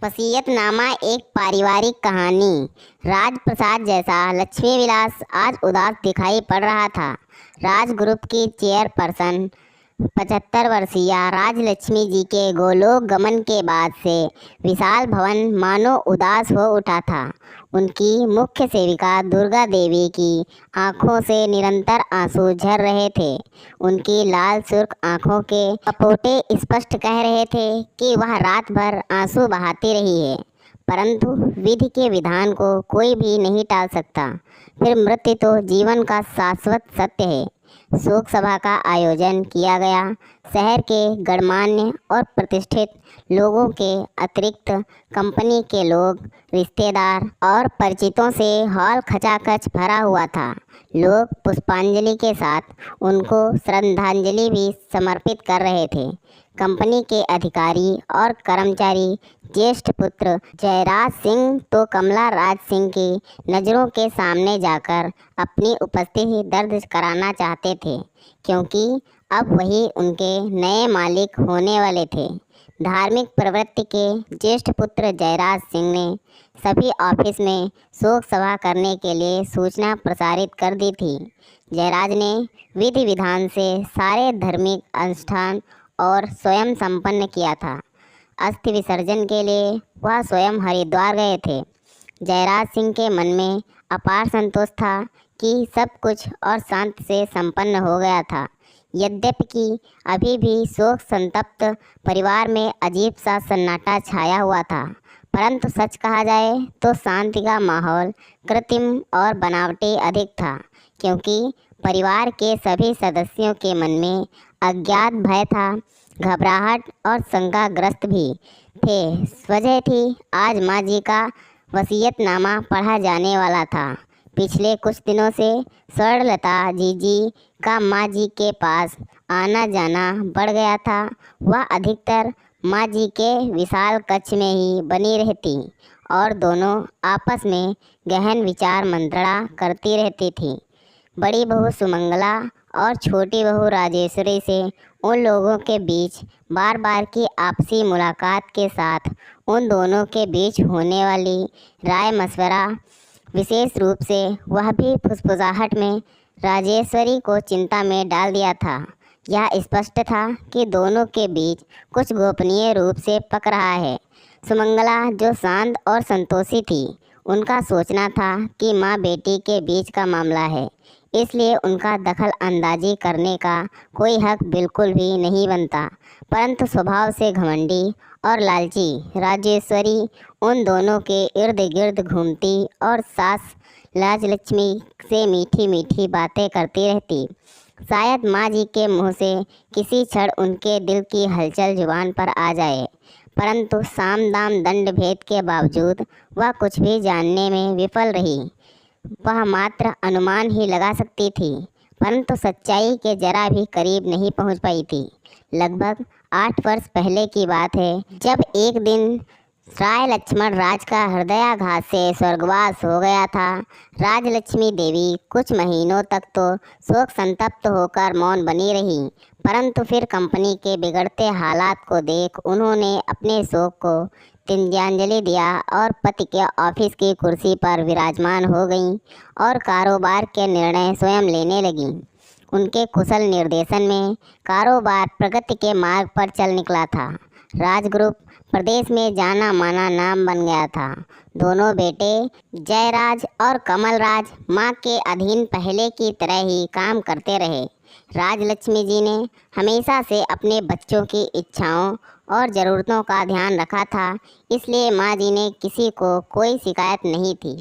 वसीयतनामा एक पारिवारिक कहानी। राजप्रसाद जैसा लक्ष्मी विलास आज उदास दिखाई पड़ रहा था। राज ग्रुप की चेयरपर्सन 75 वर्षीय राजलक्ष्मी जी के गोलोक गमन के बाद से विशाल भवन मानो उदास हो उठा था। उनकी मुख्य सेविका दुर्गा देवी की आंखों से निरंतर आंसू झर रहे थे। उनकी लाल सुर्ख आंखों के कपोटे स्पष्ट कह रहे थे कि वह रात भर आंसू बहाती रही है, परंतु विधि के विधान को कोई भी नहीं टाल सकता। फिर मृत्यु तो जीवन का शाश्वत सत्य है। शोक सभा का आयोजन किया गया। शहर के गणमान्य और प्रतिष्ठित लोगों के अतिरिक्त कंपनी के लोग, रिश्तेदार और परिचितों से हॉल खचाखच भरा हुआ था। लोग पुष्पांजलि के साथ उनको श्रद्धांजलि भी समर्पित कर रहे थे। कंपनी के अधिकारी और कर्मचारी ज्येष्ठ पुत्र जयराज सिंह तो कमला राज सिंह की नज़रों के सामने जाकर अपनी उपस्थिति दर्ज कराना चाहते थे, क्योंकि अब वही उनके नए मालिक होने वाले थे। धार्मिक प्रवृत्ति के ज्येष्ठ पुत्र जयराज सिंह ने सभी ऑफिस में शोक सभा करने के लिए सूचना प्रसारित कर दी थी। जयराज ने विधि विधान से सारे धार्मिक अनुष्ठान और स्वयं संपन्न किया था। अस्थि विसर्जन के लिए वह स्वयं हरिद्वार गए थे। जयराज सिंह के मन में अपार संतोष था कि सब कुछ और शांति से संपन्न हो गया था। यद्यपि कि अभी भी शोक संतप्त परिवार में अजीब सा सन्नाटा छाया हुआ था, परंतु सच कहा जाए तो शांति का माहौल कृत्रिम और बनावटी अधिक था, क्योंकि परिवार के सभी सदस्यों के मन में अज्ञात भय था, घबराहट और शंकाग्रस्त भी थे। वजह थी आज माँ जी का वसीयतनामा पढ़ा जाने वाला था। पिछले कुछ दिनों से स्वर्णलता जीजी का माँ जी के पास आना जाना बढ़ गया था। वह अधिकतर माँ जी के विशाल कक्ष में ही बनी रहती और दोनों आपस में गहन विचार मंत्रणा करती रहती थी। बड़ी बहू सुमंगला और छोटी बहू राजेश्वरी से उन लोगों के बीच बार बार की आपसी मुलाकात के साथ उन दोनों के बीच होने वाली राय मशवरा, विशेष रूप से वह भी फुसफुसाहट में, राजेश्वरी को चिंता में डाल दिया था। यह स्पष्ट था कि दोनों के बीच कुछ गोपनीय रूप से पक रहा है। सुमंगला, जो शांत और संतोषी थी, उनका सोचना था कि माँ बेटी के बीच का मामला है, इसलिए उनका दखल अंदाजी करने का कोई हक बिल्कुल भी नहीं बनता। परंतु स्वभाव से घमंडी और लालची राजेश्वरी उन दोनों के इर्द गिर्द घूमती और सास राजलक्ष्मी से मीठी मीठी बातें करती रहती। शायद माँ जी के मुँह से किसी क्षण उनके दिल की हलचल जुबान पर आ जाए, परंतु साम दाम दंड भेद के बावजूद वह कुछ भी जानने में विफल रही। वह मात्र अनुमान ही लगा सकती थी, परंतु सच्चाई के जरा भी करीब नहीं पहुंच पाई थी। लगभग 8 वर्ष पहले की बात है, जब एक दिन राय लक्ष्मण राज का हृदयाघात से स्वर्गवास हो गया था। राजलक्ष्मी देवी कुछ महीनों तक तो शोक संतप्त होकर मौन बनी रही, परंतु फिर कंपनी के बिगड़ते हालात को देख उन्होंने अपने शोक को तिलांजलि दिया और पति के ऑफिस की कुर्सी पर विराजमान हो गईं और कारोबार के निर्णय स्वयं लेने लगीं। उनके कुशल निर्देशन में कारोबार प्रगति के मार्ग पर चल निकला था। राज ग्रुप प्रदेश में जाना माना नाम बन गया था। दोनों बेटे जयराज और कमलराज माँ के अधीन पहले की तरह ही काम करते रहे। राजलक्ष्मी जी ने हमेशा से अपने बच्चों की इच्छाओं और ज़रूरतों का ध्यान रखा था, इसलिए माँ जी ने किसी को कोई शिकायत नहीं थी।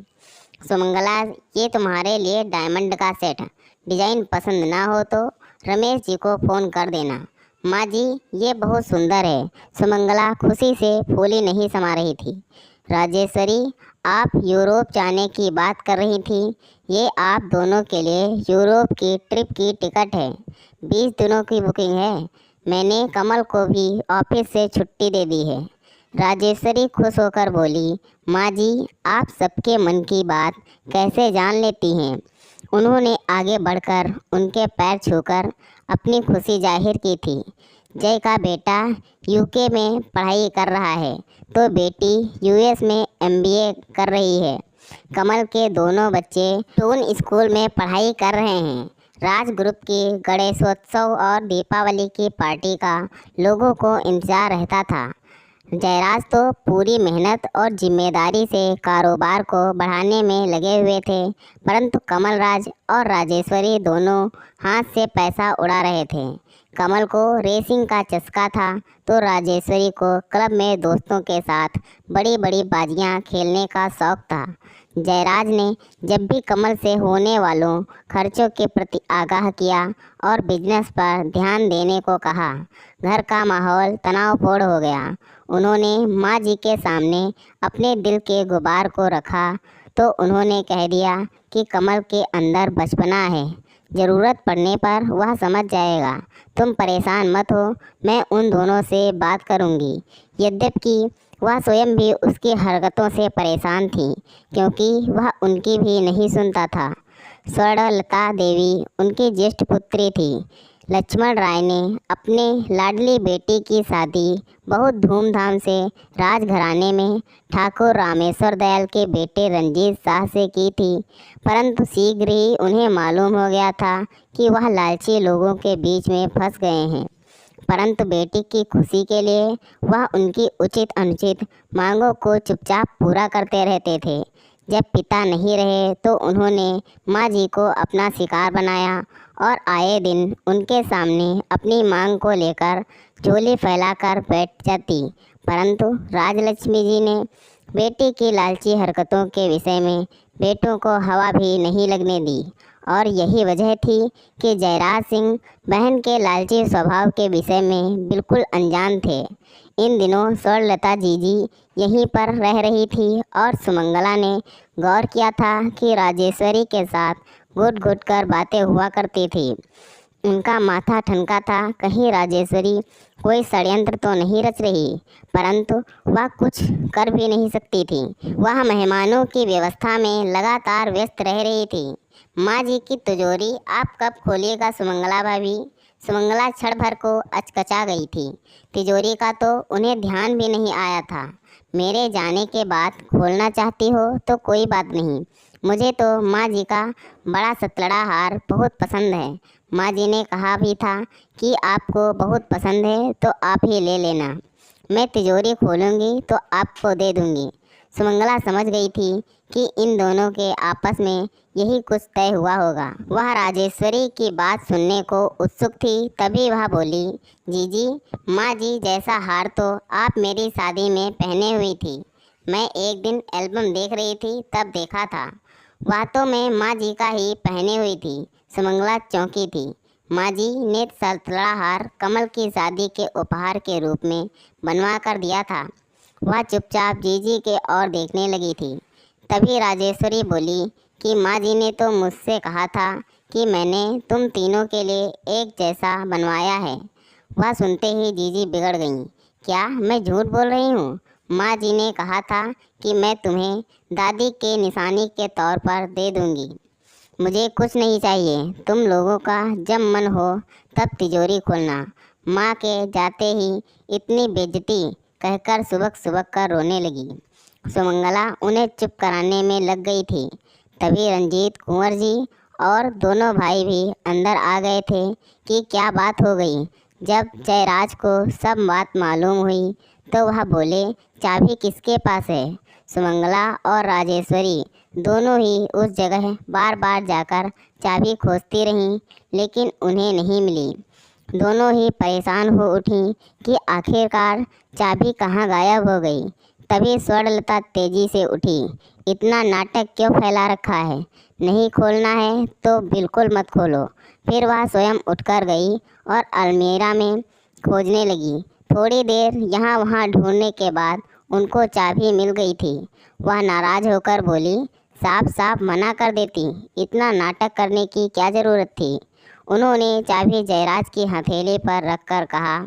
सुमंगला, ये तुम्हारे लिए डायमंड का सेट, डिज़ाइन पसंद ना हो तो रमेश जी को फ़ोन कर देना। माँ जी, ये बहुत सुंदर है। सुमंगला खुशी से फूली नहीं समा रही थी। राजेश्वरी, आप यूरोप जाने की बात कर रही थी। ये आप दोनों के लिए यूरोप की ट्रिप की टिकट है। 20 दिनों की बुकिंग है। मैंने कमल को भी ऑफिस से छुट्टी दे दी है। राजेश्वरी खुश होकर बोली, माँ जी, आप सबके मन की बात कैसे जान लेती हैं। उन्होंने आगे बढ़कर उनके पैर छूकर अपनी खुशी जाहिर की थी। जय का बेटा यूके में पढ़ाई कर रहा है तो बेटी यूएस में एमबीए कर रही है। कमल के दोनों बच्चे टून स्कूल में पढ़ाई कर रहे हैं। राज ग्रुप की गणेशोत्सव और दीपावली की पार्टी का लोगों को इंतजार रहता था। जयराज तो पूरी मेहनत और जिम्मेदारी से कारोबार को बढ़ाने में लगे हुए थे, परंतु कमलराज और राजेश्वरी दोनों हाथ से पैसा उड़ा रहे थे। कमल को रेसिंग का चस्का था तो राजेश्वरी को क्लब में दोस्तों के साथ बड़ी बड़ी बाजियां खेलने का शौक था। जयराज ने जब भी कमल से होने वालों खर्चों के प्रति आगाह किया और बिजनेस पर ध्यान देने को कहा, घर का माहौल तनावपूर्ण हो गया। उन्होंने माँ जी के सामने अपने दिल के गुबार को रखा तो उन्होंने कह दिया कि कमल के अंदर बचपना है, ज़रूरत पड़ने पर वह समझ जाएगा। तुम परेशान मत हो, मैं उन दोनों से बात करूंगी। यद्यपि वह स्वयं भी उसकी हरकतों से परेशान थी, क्योंकि वह उनकी भी नहीं सुनता था। स्वर्णलता देवी उनकी ज्येष्ठ पुत्री थी। लक्ष्मण राय ने अपने लाडली बेटी की शादी बहुत धूमधाम से राजघराने में ठाकुर रामेश्वर दयाल के बेटे रंजीत शाह से की थी, परंतु शीघ्र ही उन्हें मालूम हो गया था कि वह लालची लोगों के बीच में फंस गए हैं। परंतु बेटी की खुशी के लिए वह उनकी उचित अनुचित मांगों को चुपचाप पूरा करते रहते थे। जब पिता नहीं रहे तो उन्होंने माँ जी को अपना शिकार बनाया और आए दिन उनके सामने अपनी मांग को लेकर झोली फैलाकर बैठ जाती, परंतु राजलक्ष्मी जी ने बेटी की लालची हरकतों के विषय में बेटों को हवा भी नहीं लगने दी। और यही वजह थी कि जयराज सिंह बहन के लालची स्वभाव के विषय में बिल्कुल अनजान थे। इन दिनों स्वर्णलता जीजी यहीं पर रह रही थी और सुमंगला ने गौर किया था कि राजेश्वरी के साथ घुट घुट कर बातें हुआ करती थी। उनका माथा ठनका था, कहीं राजेश्वरी कोई षड्यंत्र तो नहीं रच रही, परंतु वह कुछ कर भी नहीं सकती थी। वह मेहमानों की व्यवस्था में लगातार व्यस्त रह रही थी। माँ जी की तिजोरी आप कब खोलिएगा सुमंगला भाभी? सुमंगला क्षण भर को अचकचा गई थी। तिजोरी का तो उन्हें ध्यान भी नहीं आया था। मेरे जाने के बाद खोलना चाहती हो तो कोई बात नहीं, मुझे तो माँ जी का बड़ा सतलड़ा हार बहुत पसंद है। माँ जी ने कहा भी था कि आपको बहुत पसंद है तो आप ही ले लेना, मैं तिजोरी खोलूँगी तो आपको दे दूँगी। सुमंगला समझ गई थी कि इन दोनों के आपस में यही कुछ तय हुआ होगा। वह राजेश्वरी की बात सुनने को उत्सुक थी, तभी वह बोली, जीजी माँ जी जैसा हार तो आप मेरी शादी में पहने हुई थी। मैं एक दिन एल्बम देख रही थी तब देखा था। वह तो मैं माँ जी का ही पहने हुई थी। सुमंगला चौंकी थी। माँ जी ने सतलड़ा हार कमल की शादी के उपहार के रूप में बनवा कर दिया था। वह चुपचाप जीजी के ओर देखने लगी थी। तभी राजेश्वरी बोली कि माँ जी ने तो मुझसे कहा था कि मैंने तुम तीनों के लिए एक जैसा बनवाया है। वह सुनते ही जीजी बिगड़ गईं। क्या मैं झूठ बोल रही हूँ? माँ जी ने कहा था कि मैं तुम्हें दादी के निशानी के तौर पर दे दूँगी। मुझे कुछ नहीं चाहिए, तुम लोगों का जब मन हो तब तिजोरी खोलना। माँ के जाते ही इतनी बेइज्जती कहकर सुबक सुबक कर रोने लगी। सुमंगला उन्हें चुप कराने में लग गई थी। तभी रंजीत कुंवर जी और दोनों भाई भी अंदर आ गए थे कि क्या बात हो गई। जब जयराज को सब बात मालूम हुई तो वह बोले, चाबी किसके पास है? सुमंगला और राजेश्वरी दोनों ही उस जगह बार बार जाकर चाबी खोजती रहीं, लेकिन उन्हें नहीं मिली। दोनों ही परेशान हो उठीं कि आखिरकार चाबी कहाँ गायब हो गई। तभी स्वर्णलता तेजी से उठी। इतना नाटक क्यों फैला रखा है? नहीं खोलना है तो बिल्कुल मत खोलो। फिर वह स्वयं उठकर गई और अलमीरा में खोजने लगी। थोड़ी देर यहाँ वहाँ ढूंढने के बाद उनको चाबी मिल गई थी। वह नाराज होकर बोली, साफ साफ मना कर देती, इतना नाटक करने की क्या ज़रूरत थी। उन्होंने चाबी जयराज की हथेली पर रखकर कहा,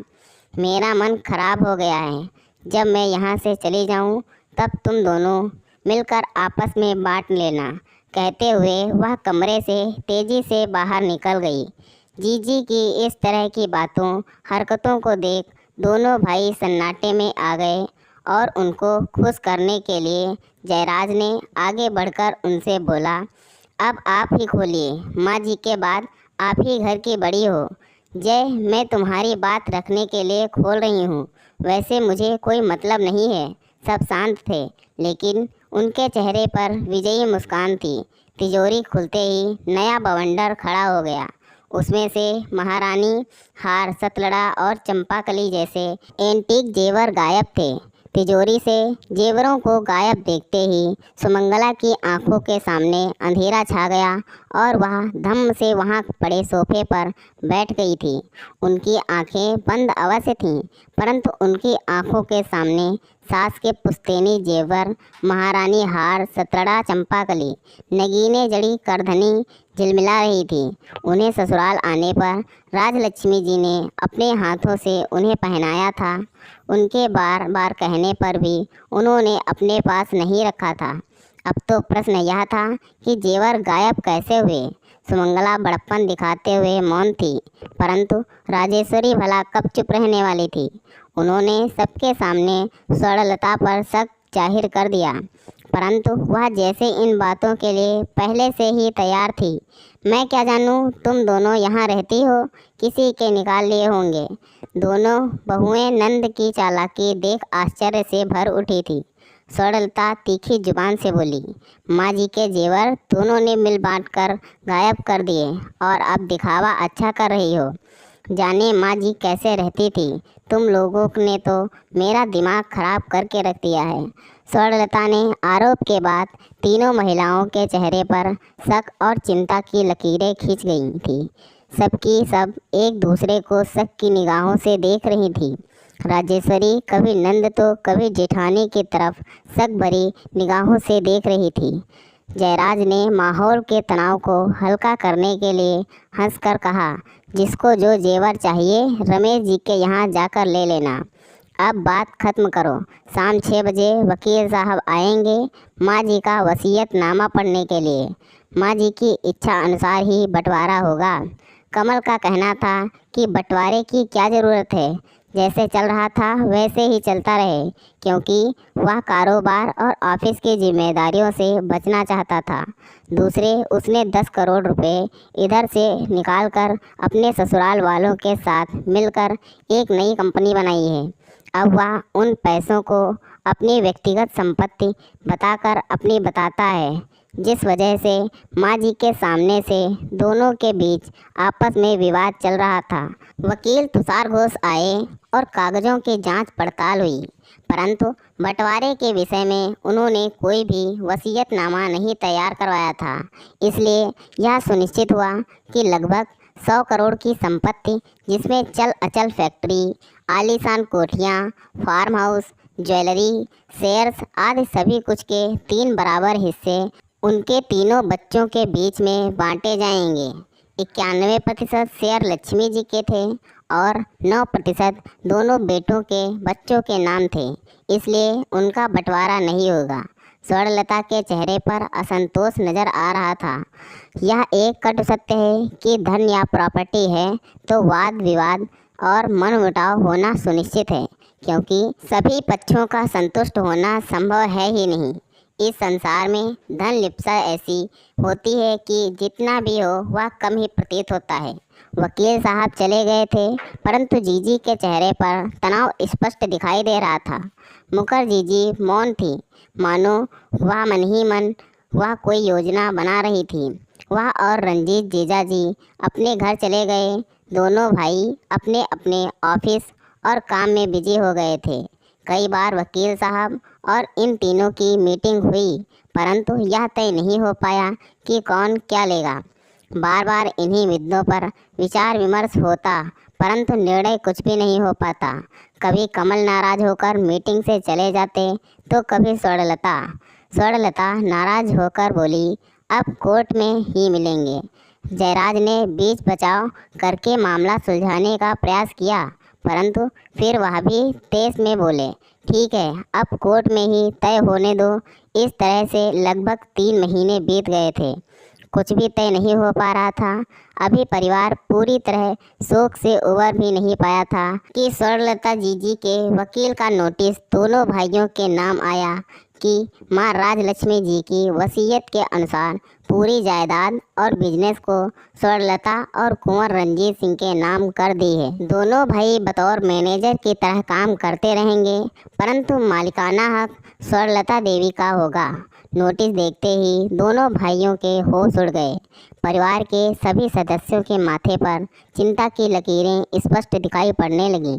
मेरा मन खराब हो गया है। जब मैं यहाँ से चली जाऊँ तब तुम दोनों मिलकर आपस में बांट लेना। कहते हुए वह कमरे से तेज़ी से बाहर निकल गई। जीजी की इस तरह की बातों हरकतों को देख दोनों भाई सन्नाटे में आ गए और उनको खुश करने के लिए जयराज ने आगे बढ़कर उनसे बोला, अब आप ही खोलिए, माँ जी के बाद आप ही घर की बड़ी हो। जय, मैं तुम्हारी बात रखने के लिए खोल रही हूँ। वैसे मुझे कोई मतलब नहीं है। सब शांत थे, लेकिन उनके चेहरे पर विजयी मुस्कान थी। तिजोरी खुलते ही नया बवंडर खड़ा हो गया। उसमें से महारानी हार, सतलड़ा और चंपाकली जैसे एंटीक जेवर गायब थे। तिजोरी से जेवरों को गायब देखते ही सुमंगला की आंखों के सामने अंधेरा छा गया और वह धम्म से वहां पड़े सोफे पर बैठ गई थी। उनकी आंखें बंद अवश्य थीं, परंतु उनकी आंखों के सामने सास के पुश्तैनी जेवर, महारानी हार, सतरड़ा चंपाकली, नगीने जड़ी करधनी झिलमिला रही थी। उन्हें ससुराल आने पर राजलक्ष्मी जी ने अपने हाथों से उन्हें पहनाया था। उनके बार बार कहने पर भी उन्होंने अपने पास नहीं रखा था। अब तो प्रश्न यह था कि जेवर गायब कैसे हुए। सुमंगला बड़प्पन दिखाते हुए मौन थी, परंतु राजेश्वरी भला कब चुप रहने वाली थी। उन्होंने सबके सामने स्वर्णलता पर शक जाहिर कर दिया, परंतु वह जैसे इन बातों के लिए पहले से ही तैयार थी। मैं क्या जानूं, तुम दोनों यहाँ रहती हो, किसी के निकाल लिए होंगे। दोनों बहुएं नंद की चालाकी देख आश्चर्य से भर उठी थी। स्वर्णलता तीखी जुबान से बोली, माँ जी के जेवर दोनों ने मिल बांट कर गायब कर दिए और अब दिखावा अच्छा कर रही हो। जाने माँ जी कैसे रहती थी, तुम लोगों ने तो मेरा दिमाग खराब करके रख दिया है। स्वर्णलता ने आरोप के बाद तीनों महिलाओं के चेहरे पर शक और चिंता की लकीरें खींच गई थी। सबकी सब एक दूसरे को शक की निगाहों से देख रही थी। राजेश्वरी कभी नंद तो कभी जेठानी की तरफ शक भरी निगाहों से देख रही थी। जयराज ने माहौल के तनाव को हल्का करने के लिए हंसकर कहा, जिसको जो जेवर चाहिए रमेश जी के यहाँ जाकर ले लेना। अब बात खत्म करो। शाम 6 बजे वकील साहब आएंगे माँ जी का वसीयतनामा पढ़ने के लिए। माँ जी की इच्छा अनुसार ही बंटवारा होगा। कमल का कहना था कि बंटवारे की क्या ज़रूरत है, जैसे चल रहा था वैसे ही चलता रहे, क्योंकि वह कारोबार और ऑफिस की जिम्मेदारियों से बचना चाहता था। दूसरे, उसने 10 करोड़ रुपए इधर से निकालकर अपने ससुराल वालों के साथ मिलकर एक नई कंपनी बनाई है। अब वह उन पैसों को अपनी व्यक्तिगत संपत्ति बताकर अपनी बताता है, जिस वजह से माँ जी के सामने से दोनों के बीच आपस में विवाद चल रहा था। वकील तुषार घोष आए और कागजों की जांच पड़ताल हुई, परंतु बंटवारे के विषय में उन्होंने कोई भी वसीयतनामा नहीं तैयार करवाया था। इसलिए यह सुनिश्चित हुआ कि लगभग 100 करोड़ की संपत्ति, जिसमें चल अचल फैक्ट्री, आलीशान कोठियाँ, फार्म हाउस, ज्वेलरी, शेयर्स आदि सभी कुछ के 3 बराबर हिस्से उनके तीनों बच्चों के बीच में बांटे जाएंगे। 91% शेयर लक्ष्मी जी के थे और 9% दोनों बेटों के बच्चों के नाम थे, इसलिए उनका बंटवारा नहीं होगा। स्वर्णलता के चेहरे पर असंतोष नजर आ रहा था। यह एक कटु सत्य है कि धन या प्रॉपर्टी है तो वाद विवाद और मनमुटाव होना सुनिश्चित है, क्योंकि सभी पक्षों का संतुष्ट होना संभव है ही नहीं। इस संसार में धन लिप्सा ऐसी होती है कि जितना भी हो वह कम ही प्रतीत होता है। वकील साहब चले गए थे, परंतु जीजी के चेहरे पर तनाव स्पष्ट दिखाई दे रहा था। मुखर्जी जी मौन थी, मानो वह मन ही मन वह कोई योजना बना रही थी। वह और रंजीत जीजा जी अपने घर चले गए। दोनों भाई अपने अपने ऑफिस और काम में बिजी हो गए थे। कई बार वकील साहब और इन तीनों की मीटिंग हुई, परंतु यह तय नहीं हो पाया कि कौन क्या लेगा। बार बार इन्हीं मुद्दों पर विचार विमर्श होता, परंतु निर्णय कुछ भी नहीं हो पाता। कभी कमल नाराज होकर मीटिंग से चले जाते तो कभी स्वर्णलता नाराज होकर बोली, अब कोर्ट में ही मिलेंगे। जयराज ने बीच बचाव करके मामला सुलझाने का प्रयास किया, परंतु फिर वह भी तेज में बोले, ठीक है, अब कोर्ट में ही तय होने दो। इस तरह से लगभग 3 महीने बीत गए थे। कुछ भी तय नहीं हो पा रहा था। अभी परिवार पूरी तरह शोक से उबर भी नहीं पाया था कि स्वर्णलता जीजी के वकील का नोटिस दोनों भाइयों के नाम आया कि मां राजलक्ष्मी जी की वसीयत के अनुसार पूरी जायदाद और बिजनेस को स्वर्णलता और कुंवर रंजीत सिंह के नाम कर दी है। दोनों भाई बतौर मैनेजर की तरह काम करते रहेंगे, परंतु मालिकाना हक स्वर्णलता देवी का होगा। नोटिस देखते ही दोनों भाइयों के होश उड़ गए। परिवार के सभी सदस्यों के माथे पर चिंता की लकीरें स्पष्ट दिखाई पड़ने लगीं।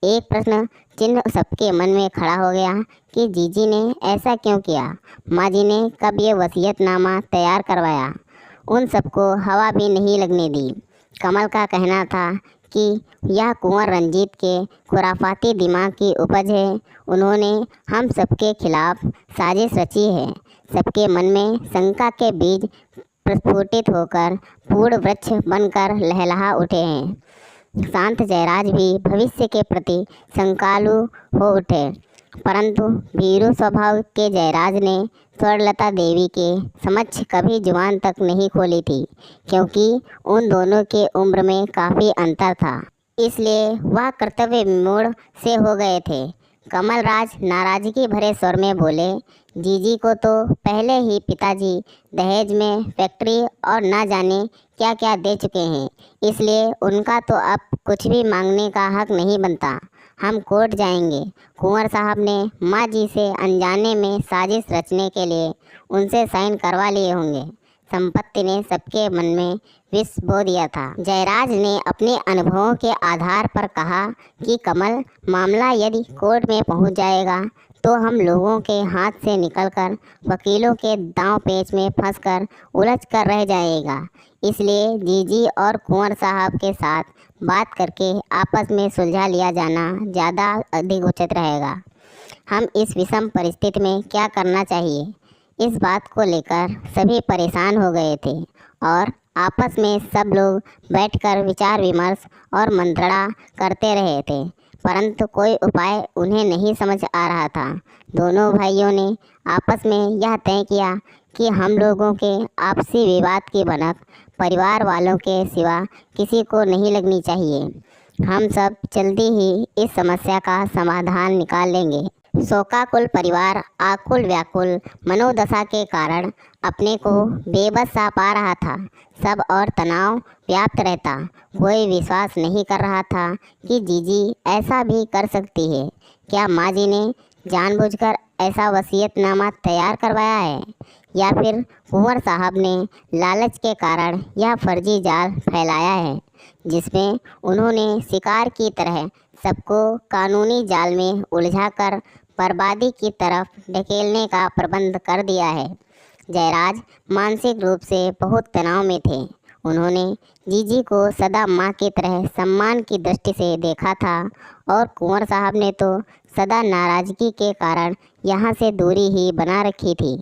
एक प्रश्न चिन्ह सबके मन में खड़ा हो गया कि जीजी ने ऐसा क्यों किया। माँ जी ने कब ये वसीयतनामा तैयार करवाया, उन सबको हवा भी नहीं लगने दी। कमल का कहना था कि यह कुंवर रंजीत के खुराफाती दिमाग की उपज है। उन्होंने हम सबके खिलाफ साजिश रची है। सबके मन में शंका के बीज प्रस्फुटित होकर पूर्ण वृक्ष बनकर लहलहा उठे हैं। शांत जयराज भी भविष्य के प्रति शंकालु हो उठे, परंतु भीरू स्वभाव के जयराज ने स्वर्णलता देवी के समक्ष कभी जुबान तक नहीं खोली थी, क्योंकि उन दोनों के उम्र में काफ़ी अंतर था। इसलिए वह कर्तव्य विमूढ़ से हो गए थे। कमलराज नाराजगी भरे स्वर में बोले, जीजी को तो पहले ही पिताजी दहेज में फैक्ट्री और ना जाने क्या क्या दे चुके हैं, इसलिए उनका तो अब कुछ भी मांगने का हक नहीं बनता। हम कोर्ट जाएंगे। कुंवर साहब ने माँ जी से अनजाने में साजिश रचने के लिए उनसे साइन करवा लिए होंगे। संपत्ति ने सबके मन में विष बो दिया था। जयराज ने अपने अनुभवों के आधार पर कहा कि कमल, मामला यदि कोर्ट में पहुंच जाएगा तो हम लोगों के हाथ से निकलकर वकीलों के दांव पेच में फंसकर उलझ कर रह जाएगा। इसलिए जीजी और कुंवर साहब के साथ बात करके आपस में सुलझा लिया जाना ज़्यादा अधिक उचित रहेगा। हम इस विषम परिस्थिति में क्या करना चाहिए, इस बात को लेकर सभी परेशान हो गए थे और आपस में सब लोग बैठकर विचार विमर्श और मंत्रणा करते रहे थे, परंतु कोई उपाय उन्हें नहीं समझ आ रहा था। दोनों भाइयों ने आपस में यह तय किया कि हम लोगों के आपसी विवाद की भनक परिवार वालों के सिवा किसी को नहीं लगनी चाहिए। हम सब जल्दी ही इस समस्या का समाधान निकाल लेंगे। शोकाकुल परिवार आकुल व्याकुल मनोदशा के कारण अपने को बेबस सा पा रहा था। सब और तनाव व्याप्त रहता। कोई विश्वास नहीं कर रहा था कि जीजी ऐसा भी कर सकती है। क्या माँ जी ने जानबूझकर ऐसा वसीयतनामा तैयार करवाया है, या फिर कुंवर साहब ने लालच के कारण यह फर्जी जाल फैलाया है, जिसमें उन्होंने शिकार की तरह सबको कानूनी जाल में उलझाकर बर्बादी की तरफ ढकेलने का प्रबंध कर दिया है। जयराज मानसिक रूप से बहुत तनाव में थे। उन्होंने जीजी को सदा माँ की तरह सम्मान की दृष्टि से देखा था और कुंवर साहब ने तो सदा नाराजगी के कारण यहाँ से दूरी ही बना रखी थी।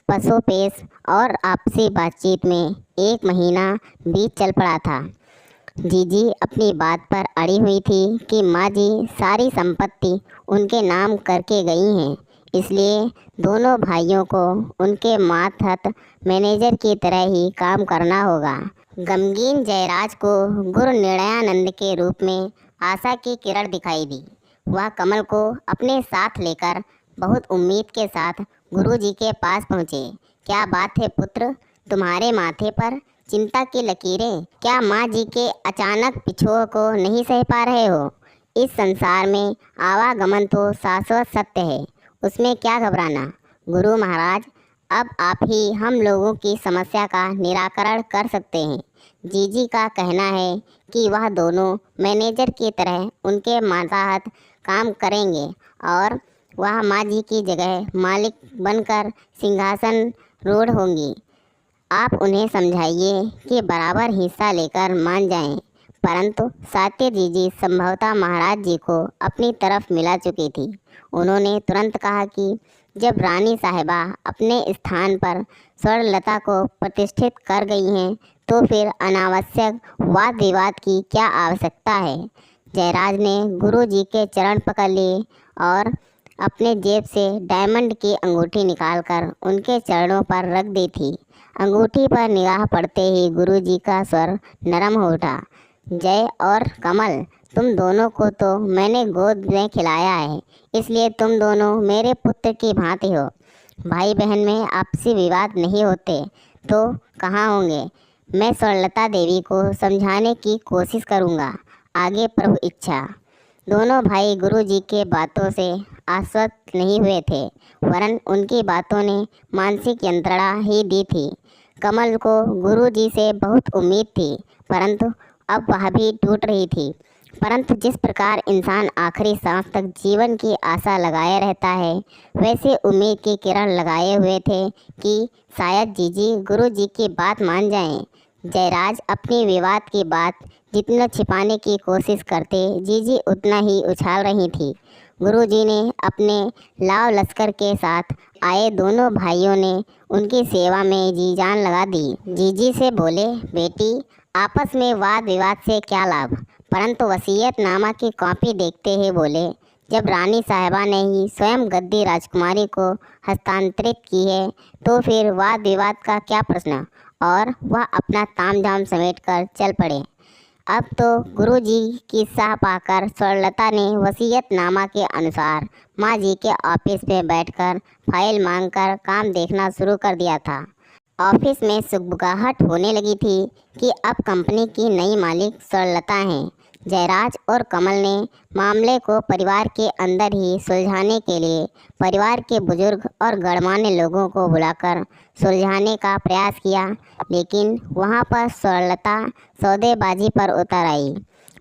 पसोपेश और आपसी बातचीत में 1 महीना बीत चल पड़ा था। जीजी अपनी बात पर अड़ी हुई थी कि माँ जी सारी संपत्ति उनके नाम करके गई हैं, इसलिए दोनों भाइयों को उनके मातहत मैनेजर की तरह ही काम करना होगा। गमगीन जयराज को गुरु निर्णयानंद के रूप में आशा की किरण दिखाई दी। वह कमल को अपने साथ लेकर बहुत उम्मीद के साथ गुरुजी के पास पहुँचे। क्या बात है पुत्र, तुम्हारे माथे पर चिंता की लकीरें? क्या माँ जी के अचानक पिछोह को नहीं सह पा रहे हो? इस संसार में आवागमन तो शाश्वत सत्य है, उसमें क्या घबराना। गुरु महाराज, अब आप ही हम लोगों की समस्या का निराकरण कर सकते हैं। जीजी का कहना है कि वह दोनों मैनेजर की तरह उनके मातहत काम करेंगे और वह माँ जी की जगह मालिक बनकर सिंहासन रूढ़ होंगी। आप उन्हें समझाइए कि बराबर हिस्सा लेकर मान जाएं। परंतु सात्य जीजी संभवतः महाराज जी को अपनी तरफ मिला चुकी थी। उन्होंने तुरंत कहा कि जब रानी साहिबा अपने स्थान पर स्वर्णलता को प्रतिष्ठित कर गई हैं, तो फिर अनावश्यक वाद विवाद की क्या आवश्यकता है। जयराज ने गुरु जी के चरण पकड़ लिए और अपने जेब से डायमंड की अंगूठी निकालकर उनके चरणों पर रख दी थी। अंगूठी पर निगाह पड़ते ही गुरुजी का स्वर नरम हो उठा। जय और कमल, तुम दोनों को तो मैंने गोद में खिलाया है, इसलिए तुम दोनों मेरे पुत्र की भांति हो। भाई बहन में आपसी विवाद नहीं होते तो कहाँ होंगे। मैं स्वर्णलता देवी को समझाने की कोशिश करूँगा। आगे प्रभु इच्छा। दोनों भाई गुरुजी के बातों से आश्वस्त नहीं हुए थे, वरन उनकी बातों ने मानसिक यंत्रणा ही दी थी। कमल को गुरुजी से बहुत उम्मीद थी, परंतु अब वह भी टूट रही थी। परंतु जिस प्रकार इंसान आखिरी सांस तक जीवन की आशा लगाए रहता है, वैसे उम्मीद की किरण लगाए हुए थे कि शायद जीजी गुरुजी की बात मान जाएं। जयराज अपनी विवाद की बात जितना छिपाने की कोशिश करते, जीजी उतना ही उछाल रही थी। गुरुजी ने अपने लाव लश्कर के साथ आए दोनों भाइयों ने उनकी सेवा में जी जान लगा दी। जीजी से बोले, बेटी, आपस में वाद विवाद से क्या लाभ। परंतु वसीयतनामा की कॉपी देखते ही बोले, जब रानी साहिबा ने ही स्वयं गद्दी राजकुमारी को हस्तांतरित की है तो फिर वाद विवाद का क्या प्रश्न। और वह अपना तामझाम समेटकर चल पड़े। अब तो गुरुजी की सलाह पाकर स्वर्णलता ने वसीयतनामा के अनुसार माँ जी के ऑफिस में बैठकर फाइल मांगकर काम देखना शुरू कर दिया था। ऑफिस में सुगबुगाहट होने लगी थी कि अब कंपनी की नई मालिक स्वर्णलता हैं। जयराज और कमल ने मामले को परिवार के अंदर ही सुलझाने के लिए परिवार के बुजुर्ग और गणमान्य लोगों को बुलाकर सुलझाने का प्रयास किया, लेकिन वहां पर स्वर्णलता सौदेबाजी पर उतर आई।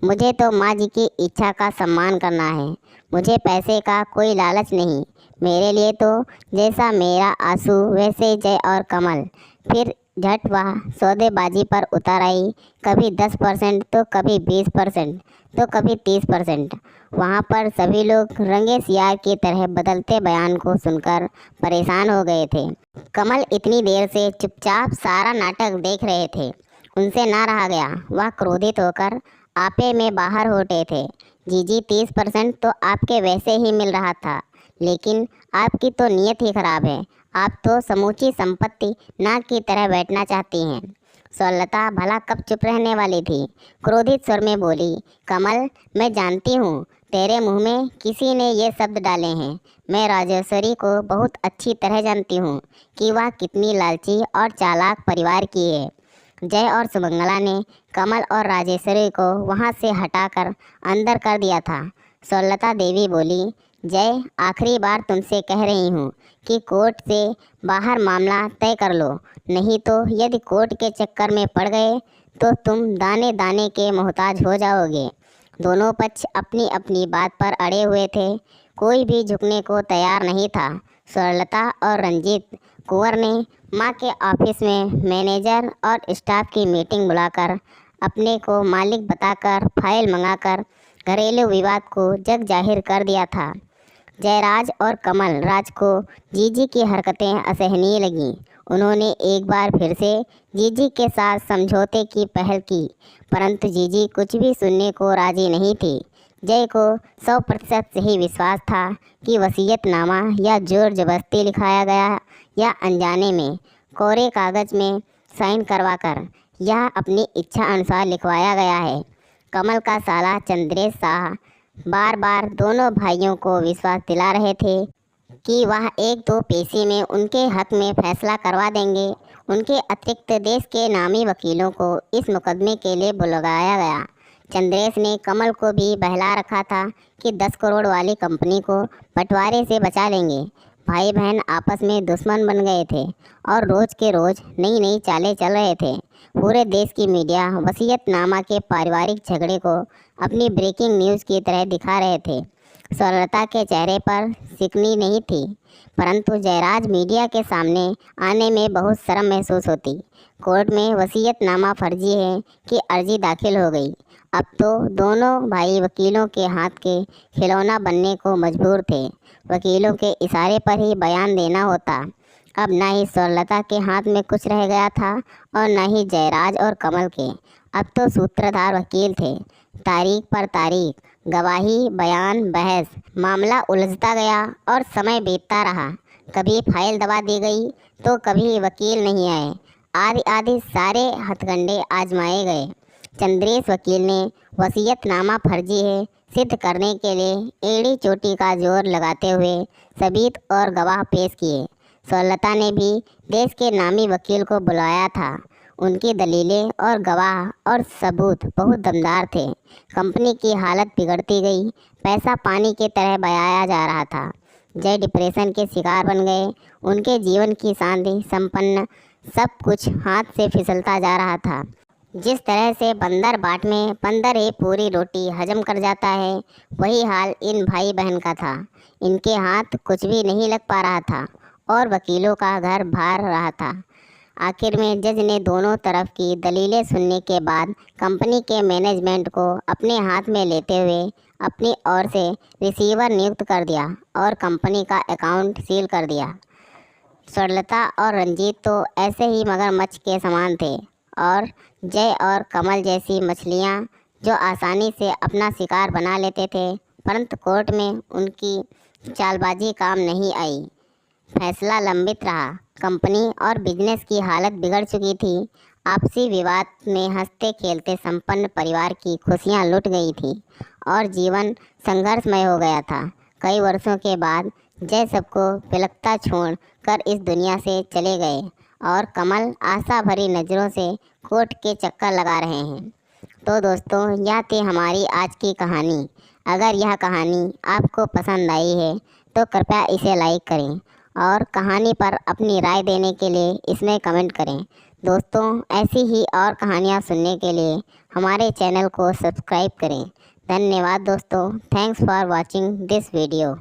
मुझे तो माँ जी की इच्छा का सम्मान करना है, मुझे पैसे का कोई लालच नहीं। मेरे लिए तो जैसा मेरा आंसू वैसे जय और कमल। फिर झट वह सौदेबाजी पर उतर आई। कभी 10% तो कभी 20% तो कभी 30%। वहाँ पर सभी लोग रंगे सियार की तरह बदलते बयान को सुनकर परेशान हो गए थे। कमल इतनी देर से चुपचाप सारा नाटक देख रहे थे, उनसे ना रहा गया। वह क्रोधित होकर आपे में बाहर होते थे। जीजी 30% तो आपके वैसे ही मिल रहा था, लेकिन आपकी तो नीयत ही खराब है। आप तो समूची संपत्ति नाक की तरह बैठना चाहती हैं। स्वर्णलता भला कब चुप रहने वाली थी, क्रोधित स्वर में बोली, कमल, मैं जानती हूँ तेरे मुंह में किसी ने ये शब्द डाले हैं। मैं राजेश्वरी को बहुत अच्छी तरह जानती हूँ कि वह कितनी लालची और चालाक परिवार की है। जय और सुमंगला ने कमल और राजेश्वरी को वहाँ से हटाकर अंदर कर दिया था। स्वर्णलता देवी बोली, जय, आखिरी बार तुमसे कह रही हूँ कि कोर्ट से बाहर मामला तय कर लो, नहीं तो यदि कोर्ट के चक्कर में पड़ गए तो तुम दाने दाने के मोहताज हो जाओगे। दोनों पक्ष अपनी अपनी बात पर अड़े हुए थे, कोई भी झुकने को तैयार नहीं था। स्वर्णलता और रंजीत कुंवर ने माँ के ऑफिस में मैनेजर और स्टाफ की मीटिंग बुलाकर अपने को मालिक बताकर फाइल मंगाकर घरेलू विवाद को जग जाहिर कर दिया था। जयराज और कमल राज को जीजी की हरकतें असहनीय लगीं। उन्होंने एक बार फिर से जीजी के साथ समझौते की पहल की, परंतु जीजी कुछ भी सुनने को राजी नहीं थी। जय को 100% सही विश्वास था कि वसीयतनामा या जोर जबरदस्ती लिखाया गया या अनजाने में कोरे कागज में साइन करवाकर यह अपनी इच्छा अनुसार लिखवाया गया है। कमल का साला चंद्रेश शाह बार बार दोनों भाइयों को विश्वास दिला रहे थे कि वह 1-2 पैसे में उनके हक में फैसला करवा देंगे। उनके अतिरिक्त देश के नामी वकीलों को इस मुकदमे के लिए बुलाया गया। चंद्रेश ने कमल को भी बहला रखा था कि 10 करोड़ वाली कंपनी को बंटवारे से बचा लेंगे। भाई बहन आपस में दुश्मन बन गए थे और रोज़ के रोज़ नई नई चालें चल रहे थे। पूरे देश की मीडिया वसीयतनामा के पारिवारिक झगड़े को अपनी ब्रेकिंग न्यूज़ की तरह दिखा रहे थे। स्वर्णलता के चेहरे पर सिकनी नहीं थी, परंतु जयराज मीडिया के सामने आने में बहुत शर्म महसूस होती। कोर्ट में वसीयतनामा फर्जी है कि अर्जी दाखिल हो गई। अब तो दोनों भाई वकीलों के हाथ के खिलौना बनने को मजबूर थे। वकीलों के इशारे पर ही बयान देना होता। अब ना ही स्वर्णलता के हाथ में कुछ रह गया था और ना ही जयराज और कमल के। अब तो सूत्रधार वकील थे। तारीख पर तारीख, गवाही, बयान, बहस, मामला उलझता गया और समय बीतता रहा। कभी फाइल दबा दी गई तो कभी वकील नहीं आए। आदि आदि सारे हथकंडे आजमाए गए। चंद्रेश वकील ने वसीयतनामा फर्जी है सिद्ध करने के लिए एड़ी चोटी का जोर लगाते हुए सबूत और गवाह पेश किए। स्वर्णलता ने भी देश के नामी वकील को बुलाया था। उनकी दलीलें और गवाह और सबूत बहुत दमदार थे। कंपनी की हालत बिगड़ती गई। पैसा पानी की तरह बहाया जा रहा था। जय डिप्रेशन के शिकार बन गए। उनके जीवन की शांति संपन्न सब कुछ हाथ से फिसलता जा रहा था। जिस तरह से बंदर बाट में बंदर ही पूरी रोटी हजम कर जाता है, वही हाल इन भाई बहन का था। इनके हाथ कुछ भी नहीं लग पा रहा था और वकीलों का घर भार रहा था। आखिर में जज ने दोनों तरफ की दलीलें सुनने के बाद कंपनी के मैनेजमेंट को अपने हाथ में लेते हुए अपनी ओर से रिसीवर नियुक्त कर दिया और कंपनी का अकाउंट सील कर दिया। स्वर्णलता और रंजीत तो ऐसे ही मगरमच्छ के समान थे और जय और कमल जैसी मछलियाँ जो आसानी से अपना शिकार बना लेते थे, परंतु कोर्ट में उनकी चालबाजी काम नहीं आई। फैसला लंबित रहा। कंपनी और बिजनेस की हालत बिगड़ चुकी थी। आपसी विवाद में हंसते खेलते संपन्न परिवार की खुशियां लुट गई थी और जीवन संघर्षमय हो गया था। कई वर्षों के बाद जय सबको बिलखता छोड़ कर इस दुनिया से चले गए और कमल आशा भरी नज़रों से कोर्ट के चक्कर लगा रहे हैं। तो दोस्तों, यह थी हमारी आज की कहानी। अगर यह कहानी आपको पसंद आई है तो कृपया इसे लाइक करें और कहानी पर अपनी राय देने के लिए इसमें कमेंट करें। दोस्तों, ऐसी ही और कहानियाँ सुनने के लिए हमारे चैनल को सब्सक्राइब करें। धन्यवाद दोस्तों। Thanks for watching this video.